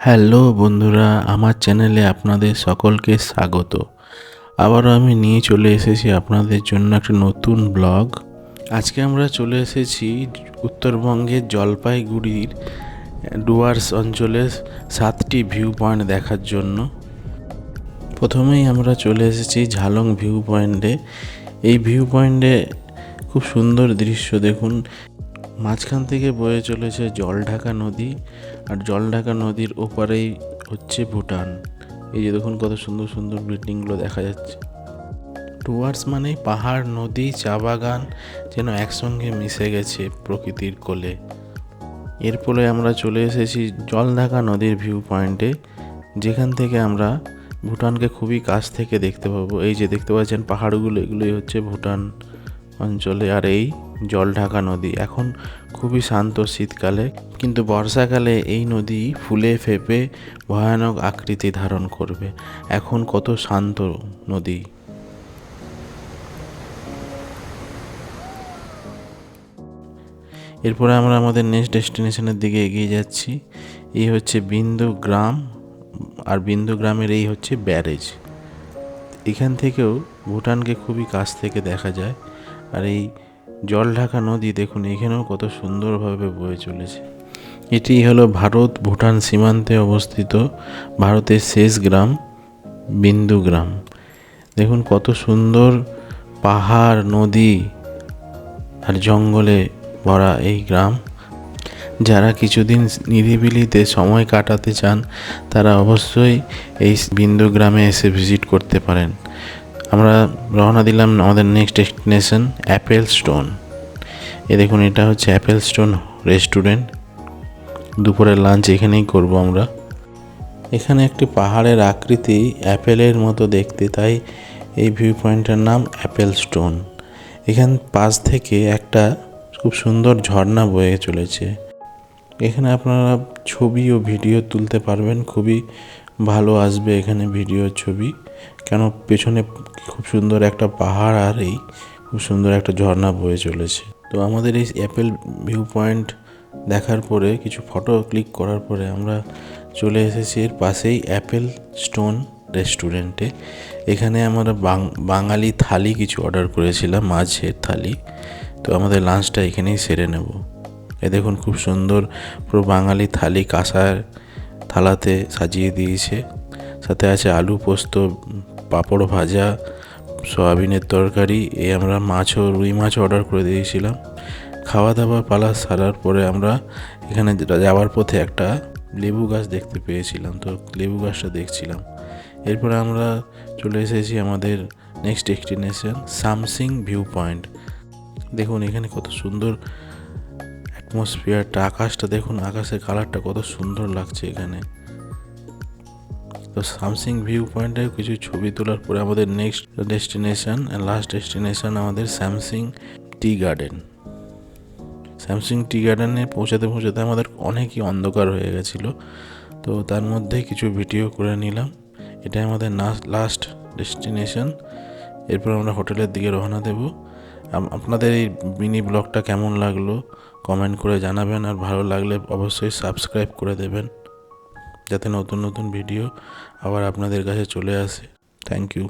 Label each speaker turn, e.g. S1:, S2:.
S1: Hello বন্ধুরা, আমার চ্যানেলে আপনাদের সকলকে স্বাগত। আবারও আমি নিয়ে চলে এসেছি আপনাদের জন্য একটা নতুন ব্লগ। আজকে আমরা চলে এসেছি উত্তরবঙ্গের জলপাইগুড়ির ডুয়ার্স অঞ্চলের 7টি ভিউ পয়েন্ট দেখার জন্য। প্রথমেই আমরা চলে এসেছি ঝালং ভিউ পয়েন্টে। এই ভিউ পয়েন্টে খুব সুন্দর দৃশ্য দেখুন। মাঝখান থেকে বয়ে চলেছে জলঢাকা নদী, আর জলঢাকা নদীর ওপারেই হচ্ছে ভুটান। এই যে দেখুন কত সুন্দর সুন্দর বিল্ডিংগুলো দেখা যাচ্ছে। ডুয়ার্স মানেই পাহাড়, নদী, চা বাগান যেন একসঙ্গে মিশে গেছে প্রকৃতির কোলে। এরপরে আমরা চলে এসেছি জলঢাকা নদীর ভিউ পয়েন্টে, যেখান থেকে আমরা ভুটানকে খুবই কাছ থেকে দেখতে পাবো। এই যে দেখতে পাচ্ছেন পাহাড়গুলো, এগুলোই হচ্ছে ভুটান অঞ্চলে। আর এই জলঢাকা নদী এখন খুবই শান্ত শীতকালে, কিন্তু বর্ষাকালে এই নদী ফুলে ফেপে ভয়ানক আকৃতি ধারণ করবে। এখন কত শান্ত নদী। এরপরে আমরা আমাদের নেক্সট ডেস্টিনেশনের দিকে এগিয়ে যাচ্ছি। এই হচ্ছে বিন্দু গ্রাম, আর বিন্দু গ্রামের এই হচ্ছে ব্যারেজ। এখান থেকেও ভুটানকে খুবই কাছ থেকে দেখা যায়। আর এই জলঢাকা নদী দেখুন, এখানেও কত সুন্দরভাবে বয়ে চলেছে। এটি হলো ভারত ভুটান সীমান্তে অবস্থিত ভারতের শেষ গ্রাম বিন্দু গ্রাম। দেখুন কত সুন্দর পাহাড়, নদী আর জঙ্গলে ভরা এই গ্রাম। যারা কিছুদিন নিরিবিলিতে সময় কাটাতে চান তারা অবশ্যই এই বিন্দু গ্রামে এসে ভিজিট করতে পারেন। আমরা রওনা দিলাম আমাদের নেক্সট ডেস্টিনেশন অ্যাপেল স্টোন। দেখুন এটা হচ্ছে অ্যাপেল স্টোন রেস্টুরেন্ট। দুপুরের লাঞ্চ এখানেই করব আমরা। এখানে একটি পাহাড়ের আকৃতি অ্যাপেলের মতো দেখতে, তাই এই ভিউ পয়েন্টের নাম অ্যাপেল স্টোন। এখান পাশ থেকে একটা খুব সুন্দর ঝর্ণা বয়ে চলেছে। এখানে আপনারা ছবি ও ভিডিও তুলতে পারবেন, খুবই ভালো আসবে এখানে ভিডিও ছবি, কেন পেছনে খুব সুন্দর একটা পাহাড় আর এই খুব সুন্দর একটা ঝর্ণা বয়ে চলেছে। তো আমাদের এই অ্যাপেল ভিউ পয়েন্ট দেখার পরে কিছু ফটো ক্লিক করার পরে আমরা চলে এসেছি এর পাশেই অ্যাপেল স্টোন রেস্টুরেন্টে। এখানে আমরা বাঙালি থালি কিছু অর্ডার করেছিলাম, মাছের থালি। তো আমাদের লাঞ্চটা এখানেই সেরে নেব। দেখুন খুব সুন্দর পুরো বাঙালি থালি কাঁসার থালাতে সাজিয়ে দিয়েছে। সাথে আছে আলু পোস্ত, পাঁপড় ভাজা, সয়াবিনের তরকারি। আমরা রুই মাছ অর্ডার করে দিয়েছিলাম। খাওয়া দাওয়া পালা সারার পরে আমরা এখানে যাওয়ার পথে একটা লেবু গাছ দেখতে পেয়েছিলাম, তো লেবু গাছটা দেখছিলাম। এরপরে আমরা চলে এসেছি আমাদের next destination Samsing view point. দেখুন এখানে কত সুন্দর অ্যাটমসফিয়ারটা, আকাশটা দেখুন, আকাশের কালারটা কত সুন্দর লাগছে এখানে। তো সামসিং ভিউ পয়েন্টে কিছু ছবি তোলার পরে আমাদের নেক্সট ডেস্টিনেশন লাস্ট ডেস্টিনেশন আমাদের স্যামসিং টি গার্ডেন। স্যামসিং টি গার্ডেনে পৌঁছাতে পৌঁছাতে আমাদের অনেকই অন্ধকার হয়ে গেছিলো, তো তার মধ্যে কিছু ভিডিও করে নিলাম। এটাই আমাদের লাস্ট ডেস্টিনেশন। এরপর আমরা হোটেলের দিকে রওনা দেব। আপনাদের এই মিনি ব্লগটা কেমন লাগলো কমেন্ট করে জানাবেন, আর ভালো লাগলে অবশ্যই সাবস্ক্রাইব করে দেবেন, যাতে নতুন নতুন ভিডিও আবার আপনাদের কাছে চলে আসে। Thank you.